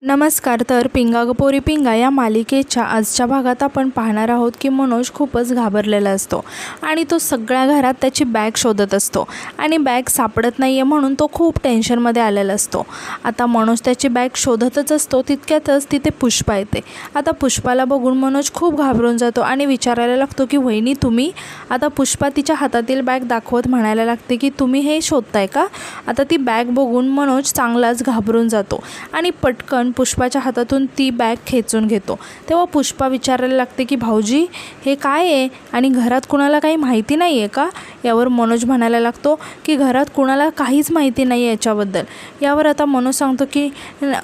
नमस्कार. तर पिंगा ग पोरी पिंगा या मालिकेच्या आजच्या भागात आपण पाहणार आहोत की मनोज खूपच घाबरलेला असतो आणि तो सगळ्या घरात त्याची बॅग शोधत असतो आणि बॅग सापडत नाही आहे म्हणून तो खूप टेन्शनमध्ये आलेला असतो. आता मनोज त्याची बॅग शोधतच असतो, तितक्यातच तिथे पुष्पा येते. आता पुष्पाला बघून मनोज खूप घाबरून जातो आणि विचारायला लागतो की वहिनी तुम्ही? आता पुष्पा तिच्या हातातील बॅग दाखवत म्हणायला लागते की तुम्ही हे शोधताय का? आता ती बॅग बघून मनोज चांगलाच घाबरून जातो आणि पटकन पुष्पाच्या हातातून ती बॅग खेचून घेतो. तेव्हा पुष्पा विचारायला लागते की भाऊजी हे काय आहे आणि घरात कुणाला काही माहिती नाही आहे का? यावर मनोज म्हणायला लागतो की घरात कुणाला काहीच माहिती नाही आहे याच्याबद्दल. यावर आता मनोज सांगतो की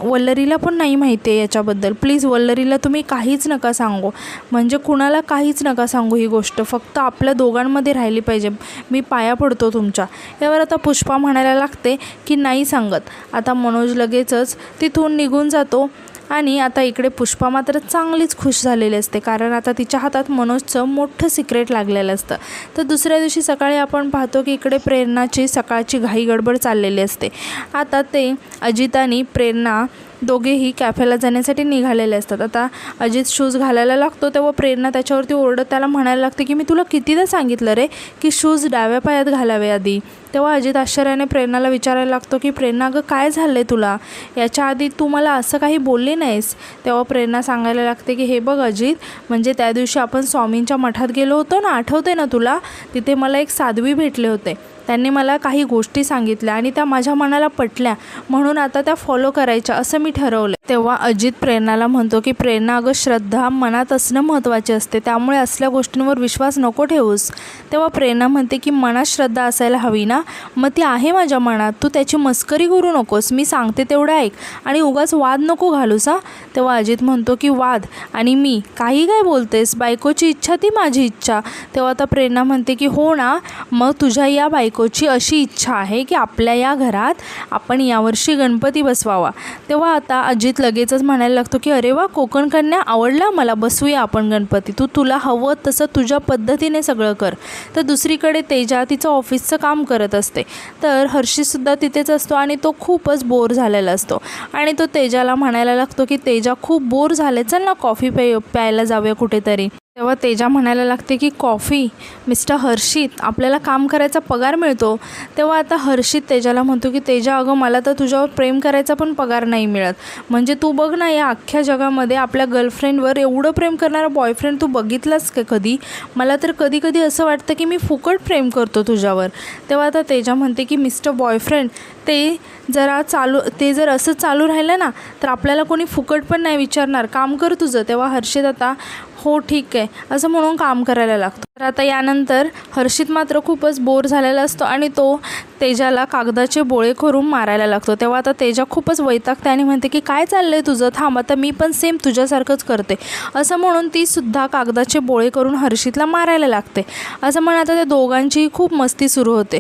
वल्लरीला पण नाही माहिती आहे याच्याबद्दल, प्लीज वल्लरीला तुम्ही काहीच नका सांगू, म्हणजे कुणाला काहीच नका सांगू, ही गोष्ट फक्त आपल्या दोघांमध्ये राहिली पाहिजे, मी पाया पडतो तुमच्या. यावर आता पुष्पा म्हणायला लागते की नाही सांगत. आता मनोज लगेचच तिथून निघून जातो आणि आता इकडे पुष्पा मात्र चांगलीच खुश झालेली असते, कारण आता तिच्या हातात मनोजचं मोठं सिक्रेट लागलेलं असतं. तर दुसऱ्या दिवशी सकाळी आपण पाहतो की इकडे प्रेरणाची सकाळची घाई गडबड चाललेली असते. आता ते अजित आणि प्रेरणा दोघेही कॅफेला जाण्यासाठी निघालेले असतात. आता अजित शूज घालायला लागतो तेव्हा प्रेरणा त्याच्यावरती ओरडत त्याला म्हणायला लागते की मी तुला कितीदा सांगितलं रे की शूज डाव्या पायात घालावे आधी. तेव्हा अजित आश्चर्याने प्रेरणाला विचारायला लागतो की प्रेरणा अगं काय झालं आहे तुला, याच्या आधी तू मला असं काही बोलली नाहीस. तेव्हा प्रेरणा सांगायला लागते की हे बघ अजित, म्हणजे त्या दिवशी आपण स्वामींच्या मठात गेलो होतो ना, आठवते ना तुला? तिथे मला एक साध्वी भेटले होते, त्यांनी मला काही गोष्टी सांगितल्या आणि त्या माझ्या मनाला पटल्या, म्हणून आता त्या फॉलो करायच्या असं मी ठरवलं. तेव्हा अजित प्रेरणाला म्हणतो की प्रेरणा अगं श्रद्धा मनात असणं महत्त्वाचे असते, त्यामुळे असल्या गोष्टींवर विश्वास नको ठेवूस. तेव्हा प्रेरणा म्हणते की मनात श्रद्धा असायला हवी ना, मग ती आहे माझ्या मनात, तू त्याची मस्करी करू नकोस, मी सांगते तेवढं ऐक आणि उगाच वाद नको घालूस हा. तेव्हा अजित म्हणतो की वाद आणि मी काही काय बोलतेस, बायकोची इच्छा ती माझी इच्छा. तेव्हा आता प्रेरणा म्हणते की हो ना, मग तुझ्या या बायकोची अशी इच्छा आहे की आपल्या या घरात आपण यावर्षी गणपती बसवावा. तेव्हा आता अजित लगेचच म्हणायला लागतो की अरे वा, कोकण कन्या आवडला मला, बसवूया आपण गणपती, तुला हवं तसं तुझ्या पद्धतीने सगळं कर. तर दुसरीकडे तेजा तिचं ऑफिसचं काम करत असते, तर हर्षीसुद्धा तिथेच असतो आणि तो खूपच बोर झालेला असतो आणि तो तेजाला म्हणायला लागतो की तेजा खूप बोर झाले, चल ना कॉफी प्यायला जाऊया कुठेतरी. तेव्हा तेजा म्हणायला लागते की कॉफी? मिस्टर हर्षित, आपल्याला काम करायचा पगार मिळतो. तेव्हा आता हर्षित तेजाला म्हणतो की तेजा अगं मला तर तुझ्यावर प्रेम करायचा पण पगार नाही मिळत, म्हणजे तू बघ ना या अख्ख्या जगामध्ये आपल्या गर्लफ्रेंडवर एवढं प्रेम करणारा बॉयफ्रेंड तू बघितलास का कधी? मला तर कधी कधी असं वाटतं की मी फुकट प्रेम करतो तुझ्यावर. तेव्हा आता तेजा म्हणते की मिस्टर बॉयफ्रेंड ते जर असं चालू राहिलं ना तर आपल्याला कोणी फुकट पण नाही विचारणार, काम कर तुझं. तेव्हा हर्षित आता हो ठीक आहे असं म्हणून काम करायला लागतो. तर आता यानंतर हर्षित मात्र खूपच बोर झालेला असतो आणि तो तेजाला कागदाचे बोळे करून मारायला लागतो. तेव्हा आता तेजा खूपच वैतागते आणि म्हणते की काय चाललं आहे तुझं, थांब आता मी पण सेम तुझ्यासारखंच करते, असं म्हणून ती सुद्धा कागदाचे बोळे करून हर्षितला मारायला लागते. असं म्हणून आता त्या दोघांची खूप मस्ती सुरू होते.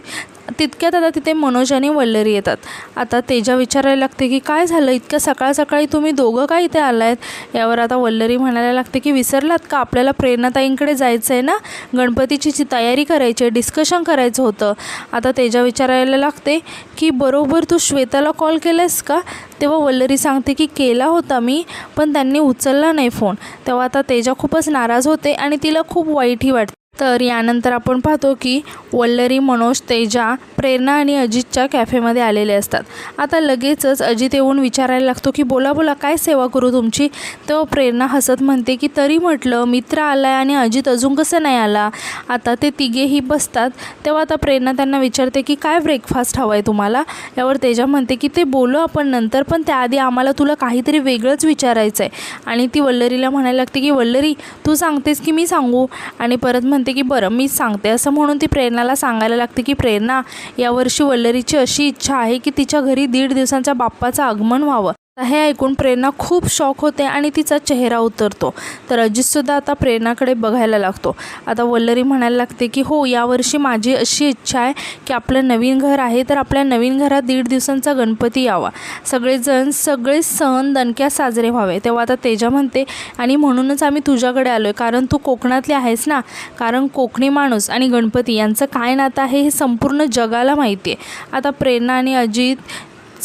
तितक्यात आता तिथे मनोज आणि वल्लरी येतात. आता तेजा विचारायला लागते की काय झालं, इतक्या सकाळ सकाळी तुम्ही दोघं काय इथे आलायत? यावर आता वल्लरी म्हणायला लागते की विसरलात का, आपल्याला प्रेरणाताईंकडे जायचं आहे ना, गणपतीची तयारी करायची आहे, डिस्कशन करायचं होतं. आता तेजा विचारायला लागते की बरोबर तू श्वेताला कॉल केलास का? तेव्हा वल्लरी सांगते की केला होता मी, पण त्यांनी उचलला नाही फोन. तेव्हा आता तेजा खूपच नाराज होते आणि तिला खूप वाईटही वाटते. तर यानंतर आपण पाहतो की वल्लरी, मनोज, तेजा, प्रेरणा आणि अजितच्या कॅफेमध्ये आलेले असतात. आता लगेचच अजित येऊन विचारायला लागतो की बोला बोला काय सेवा करू तुमची? तेव्हा प्रेरणा हसत म्हणते की तरी म्हटलं मित्र आला आहे आणि अजित अजून कसं नाही आला. आता ते तिघेही बसतात. तेव्हा आता प्रेरणा त्यांना विचारते की काय ब्रेकफास्ट हवं आहे तुम्हाला? यावर तेजा म्हणते की ते बोलू आपण नंतर, पण त्याआधी आम्हाला तुला काहीतरी वेगळंच विचारायचं आहे. आणि ती वल्लरीला म्हणायला लागते की वल्लरी तू सांगतेस की मी सांगू? आणि परत म्हणते की बरं मीच सांगते. असं म्हणून ती प्रेरणाला सांगायला लागते की प्रेरणा, यावर्षी वल्लरीची अशी इच्छा आहे की तिच्या घरी 1.5 दिवसांच्या बाप्पाचं आगमन व्हावं. हे ऐकून प्रेरणा खूप शॉक होते आणि तिचा चेहरा उतरतो. तर अजितसुद्धा आता प्रेरणाकडे बघायला लागतो. आता वल्लरी म्हणायला लागते की हो, यावर्षी माझी अशी इच्छा आहे की आपलं नवीन घर आहे तर आपल्या नवीन घरात 1.5 दिवसांचा गणपती यावा, सगळे सण दणक्यात साजरे व्हावे. तेव्हा आता तेजा म्हणते आणि म्हणूनच आम्ही तुझ्याकडे आलो आहे, कारण तू कोकणातली आहेस ना, कारण कोकणी माणूस आणि गणपती यांचं काय नातं आहे हे संपूर्ण जगाला माहिती आहे. आता प्रेरणा आणि अजित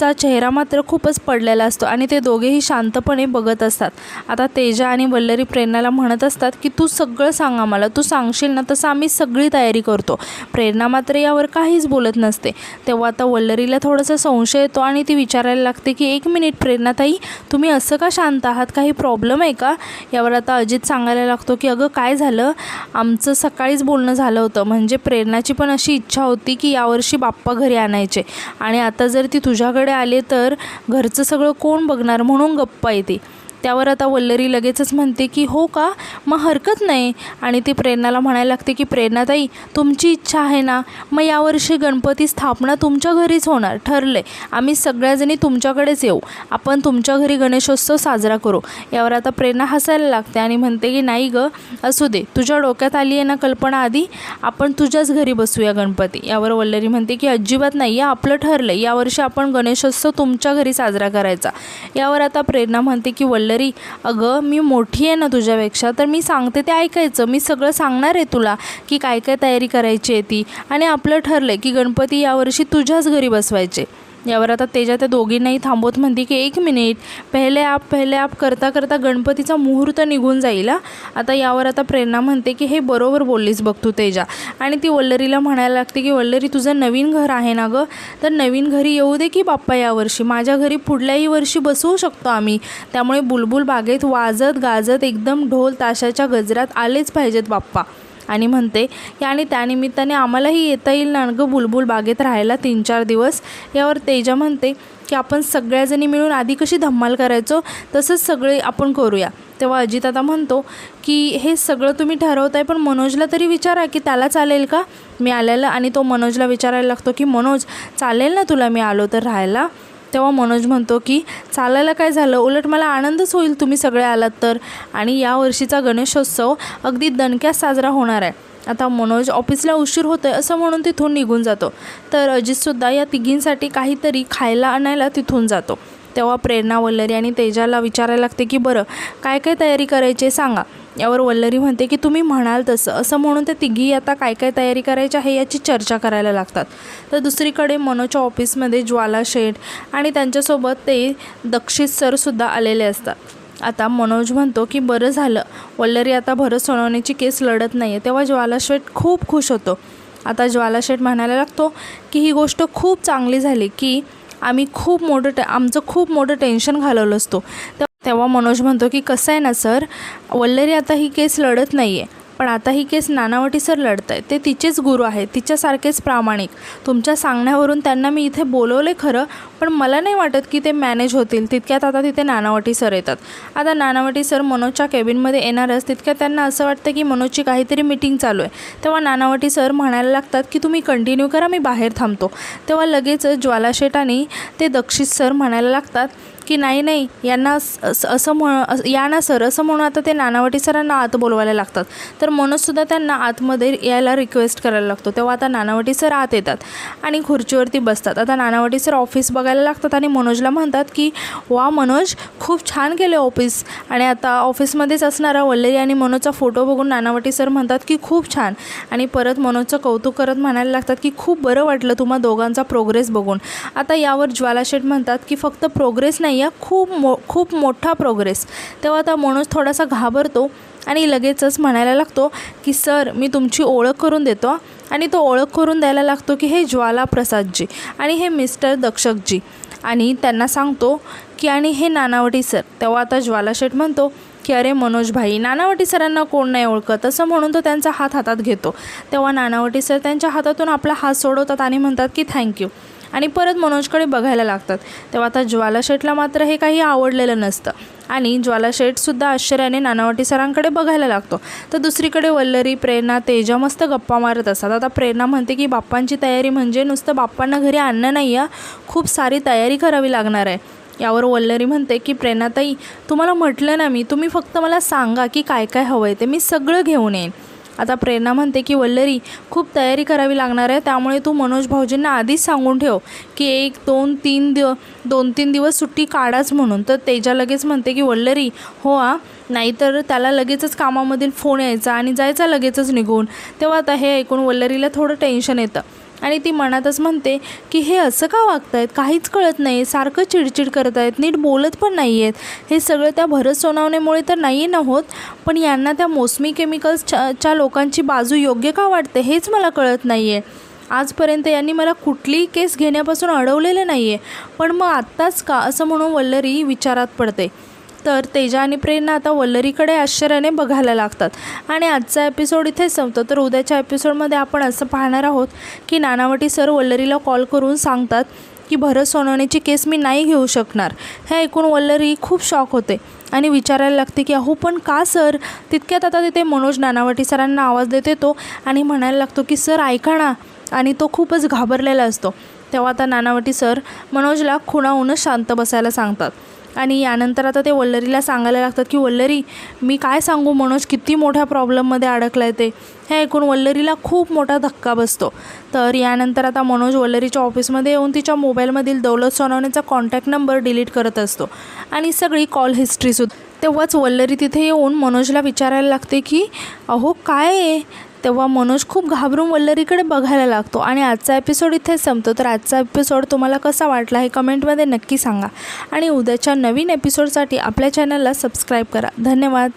मनोजचा चेहरा मात्र खूपच पडलेला असतो आणि ते दोघेही शांतपणे बघत असतात. आता तेजा आणि वल्लरी प्रेरणाला म्हणत असतात की तू सगळं सांग आम्हाला, तू सांगशील ना तसं आम्ही सगळी तयारी करतो. प्रेरणा मात्र यावर काहीच बोलत नसते. तेव्हा आता वल्लरीला थोडासा संशय येतो आणि ती विचारायला लागते की 1 मिनिट प्रेरणाताई, तुम्ही असं का शांत आहात, काही प्रॉब्लेम आहे का? यावर आता अजित सांगायला लागतो की अगं काय झालं, आमचं सकाळीच बोलणं झालं होतं. म्हणजे प्रेरणाची पण अशी इच्छा होती की यावर्षी बाप्पा घरी आणायचे आणि आता जर ती तुझ्याकडे आले तर घरचं सगळं कोण बघणार, म्हणून गप्पा येते. त्यावर आता वल्लरी लगेचच म्हणते की हो का, मग हरकत नाही. आणि ती प्रेरणाला म्हणायला लागते की प्रेरणाताई, तुमची इच्छा आहे ना, मग यावर्षी गणपती स्थापना तुमच्या घरीच होणार, ठरले. आम्ही सगळ्याजणी तुमच्याकडेच येऊ, आपण तुमच्या घरी गणेशोत्सव साजरा करू. यावर आता प्रेरणा हसायला लागते आणि म्हणते की नाही गं, असू दे, तुझ्या डोक्यात आली आहे ना कल्पना, आधी आपण तुझ्याच घरी बसूया गणपती. यावर वल्लरी म्हणते की अजिबात नाही, आपलं ठरलं, यावर्षी आपण गणेशोत्सव तुमच्या घरी साजरा करायचा. यावर आता प्रेरणा म्हणते की वल्लरी, अगं मी मोठी आहे ना तुझ्यापेक्षा, तर मी सांगते ते ऐकायचं. मी सगळं सांगणार आहे तुला की काय काय तयारी करायची आहे ती, आणि आपलं ठरलं आहे की गणपती यावर्षी तुझ्याच घरी बसवायचे. यावर आता तेजा त्या दोघींनाही थांबवत म्हणते की 1 मिनिट, पहिले आप करता करता गणपतीचा मुहूर्त निघून जाईल. आता यावर आता प्रेरणा म्हणते की हे बरोबर बोललीस बघ तू तेजा. आणि ती वल्लरीला म्हणायला लागते की वल्लरी, तुझं नवीन घर आहे ना गं, तर नवीन घरी येऊ दे की बाप्पा यावर्षी, माझ्या घरी पुढल्याही वर्षी बसवू शकतो आम्ही. त्यामुळे बुलबुल बागेत वाजत गाजत एकदम ढोल ताशाच्या गजरात आलेच पाहिजेत बाप्पा. आणि म्हणते की आणि त्यानिमित्ताने आम्हालाही येता येईल ना गं बुलबुल बागेत राहायला 3-4 दिवस. यावर तेजा म्हणते की आपण सगळ्याजणी मिळून आधी कशी धम्माल करायचो तसंच सगळे आपण करूया. तेव्हा अजित आता म्हणतो की हे सगळं तुम्ही ठरवताय, पण मनोजला तरी विचारा की त्याला चालेल का मी आलेलं. आणि तो मनोजला विचारायला लागतो की मनोज, चालेल ना तुला मी आलो तर राहायला? तेव्हा मनोज म्हणतो की चालायला काय झालं, उलट मला आनंदच होईल तुम्ही सगळे आलात तर. आणि यावर्षीचा गणेशोत्सव अगदी दणक्यात साजरा होणार आहे. आता मनोज ऑफिसला उशीर होतोय असं म्हणून तिथून निघून जातो. तर अजितसुद्धा या तिघींसाठी काहीतरी खायला आणायला तिथून जातो. तेव्हा प्रेरणा वल्लरी आणि तेजाला विचारायला लागते की बरं काय काय तयारी करायची आहे सांगा. यावर वल्लरी म्हणते की तुम्ही म्हणाल तसं, असं म्हणून ते तिघी आता काय काय तयारी करायची आहे याची चर्चा करायला लागतात. तर दुसरीकडे मनोजच्या ऑफिसमध्ये ज्वाला शेठ आणि त्यांच्यासोबत ते दक्षित सरसुद्धा आलेले असतात. आता मनोज म्हणतो की बरं झालं, वल्लरी आता भरत सोनवणेची केस लढत नाही आहे. तेव्हा ज्वाला शेठ खूप खुश होतो. आता ज्वाला शेठ म्हणायला लागतो की ही गोष्ट खूप चांगली झाली की आम्ही आमचं खूप मोठं टेन्शन घालवलं असतो. तेव्हा मनोज म्हणतो की कसं आहे ना सर, वल्लरी आता ही केस लढत नाही आहे, पण आता ही केस नानावटी सर लढत आहे. ते तिचेच गुरु आहेत, तिच्यासारखेच प्रामाणिक. तुमच्या सांगण्यावरून त्यांना मी इथे बोलवले खरं, पण मला नाही वाटत की ते मॅनेज होतील. तितक्यात आता तिथे नानावटी सर येतात. आता नानावटी सर मनोजच्या केबिनमध्ये येणारच तितक्यात त्यांना असं वाटतं की मनोजची काहीतरी मीटिंग चालू आहे. तेव्हा नानावटी सर म्हणायला लागतात की तुम्ही कंटिन्यू करा, मी बाहेर थांबतो. तेव्हा लगेच ज्वाला शेठ आणि ते दक्षित सर म्हणायला लागतात की नाही यांना या ना सर असं म्हणून आता ते नानावटी सरांना आत बोलवायला लागतात. तर मनोजसुद्धा त्यांना आतमध्ये यायला रिक्वेस्ट करायला लागतो. तेव्हा आता नानावटी सर आत येतात आणि खुर्चीवरती बसतात. आता नानावटी सर ऑफिस बघायला लागतात आणि मनोजला म्हणतात की वा मनोज, खूप छान केले ऑफिस. आणि आता ऑफिसमध्येच असणारा वल्लरी आणि मनोजचा फोटो बघून नानावटी सर म्हणतात की खूप छान. आणि परत मनोजचं कौतुक करत म्हणायला लागतात की खूप बरं वाटलं तुम्हा दोघांचा प्रोग्रेस बघून. आता यावर ज्वाला शेठ म्हणतात की फक्त प्रोग्रेस नाही, खूप मोठा प्रोग्रेस. तेव्हा आता मनोज थोडासा घाबरतो आणि लगेचच म्हणायला लागतो की सर मी तुमची ओळख करून देतो. आणि तो ओळख करून द्यायला लागतो की हे ज्वाला प्रसादजी आणि हे मिस्टर दक्षकजी. आणि त्यांना सांगतो की आणि हे नानावटी सर. तेव्हा आता ज्वाला शेठ म्हणतो की अरे मनोज भाई, नानावटी सरांना कोण नाही ओळखत, असं म्हणून तो त्यांचा हात हातात घेतो. तेव्हा नानावटी सर त्यांच्या हातातून आपला हात सोडवतात आणि म्हणतात की थँक्यू, आणि परत मनोजकडे बघायला लागतात. तेव्हा आता ज्वाला शेठला मात्र हे काही आवडलेलं नसतं आणि ज्वाला शेठसुद्धा आश्चर्याने नानावटी सरांकडे बघायला लागतो. तर दुसरीकडे वल्लरी, प्रेरणा, तेजा मस्त गप्पा मारत असतात. आता प्रेरणा म्हणते की बाप्पांची तयारी म्हणजे नुसतं बाप्पांना घरी आणणं नाही आहे, खूप सारी तयारी करावी लागणार आहे. यावर वल्लरी म्हणते की प्रेरणाताई, तुम्हाला म्हटलं ना मी, तुम्ही फक्त मला सांगा की काय काय हवं आहे ते मी सगळं घेऊन येईन. आता प्रेरणा म्हणते की वल्लरी, खूप तयारी करावी लागणार आहे, त्यामुळे तू मनोज भाऊजींना आधीच सांगून ठेव की 2-3 दिवस सुट्टी काढाच म्हणून. तर तेजा लगेच म्हणते की वल्लरी हो नाहीतर त्याला लगेचच कामामधील फोन यायचा आणि जायचा लगेचच निघून. तेव्हा आता हे ऐकून वल्लरीला थोडं टेन्शन येतं. आणि ती मनातच म्हणते की हे असं का वागतायत, काहीच कळत नाही, सारखं चिडचिड करत आहेत, नीट बोलत पण नाही आहेत. हे सगळं त्या भरत सोनवणेमुळे तर नाही ना होत, पण यांना त्या मौसमी केमिकल्सच्या लोकांची बाजू योग्य का वाटते हेच मला कळत नाही आहे. आजपर्यंत यांनी मला कुठलीही केस घेण्यापासून अडवलेलं नाही आहे, पण मग आत्ताच का, असं म्हणून वल्लरी विचारात पडते. तर तेजा आणि प्रेरणा आता वल्लरीकडे आश्चर्याने बघायला लागतात. आणि आजचा एपिसोड इथेच संपतो. तर उद्याच्या एपिसोडमध्ये आपण असं पाहणार आहोत की नानावटी सर वल्लरीला कॉल करून सांगतात की भरत सोनवणेची केस मी नाही घेऊ शकणार. हे ऐकून वल्लरी खूप शॉक होते आणि विचारायला लागते की अहो पण का सर. तितक्यात आता तिथे मनोज नानावटी सरांना आवाज देत येतो आणि म्हणायला लागतो की सर ऐका ना. आणि तो खूपच घाबरलेला असतो. तेव्हा आता नानावटी सर मनोजला खुणावूनच शांत बसायला सांगतात. आणि यानंतर आता ते वल्लरीला सांगायला लागतात की वल्लरी मी काय सांगू, मनोज किती मोठ्या प्रॉब्लेममध्ये अडकला आहे ते. हे ऐकून वल्लरीला खूप मोठा धक्का बसतो. तर यानंतर आता मनोज वल्लरीच्या ऑफिसमध्ये येऊन तिच्या मोबाईलमधील दौलत सोनवणेचा कॉन्टॅक्ट नंबर डिलीट करत असतो आणि सगळी कॉल हिस्ट्रीसुद्धा. तेव्हाच वल्लरी तिथे येऊन मनोजला विचारायला लागते की अहो काय आहे. तेव्हा मनोज खूप घाबरून वल्लरीकडे बघायला लागतो. आणि आजचा एपिसोड इथेच संपतो. तर आजचा एपिसोड तुम्हाला कसा वाटला हे कमेंटमध्ये नक्की सांगा. आणि उद्याच्या नवीन एपिसोडसाठी आपल्या चॅनलला सबस्क्राईब करा. धन्यवाद.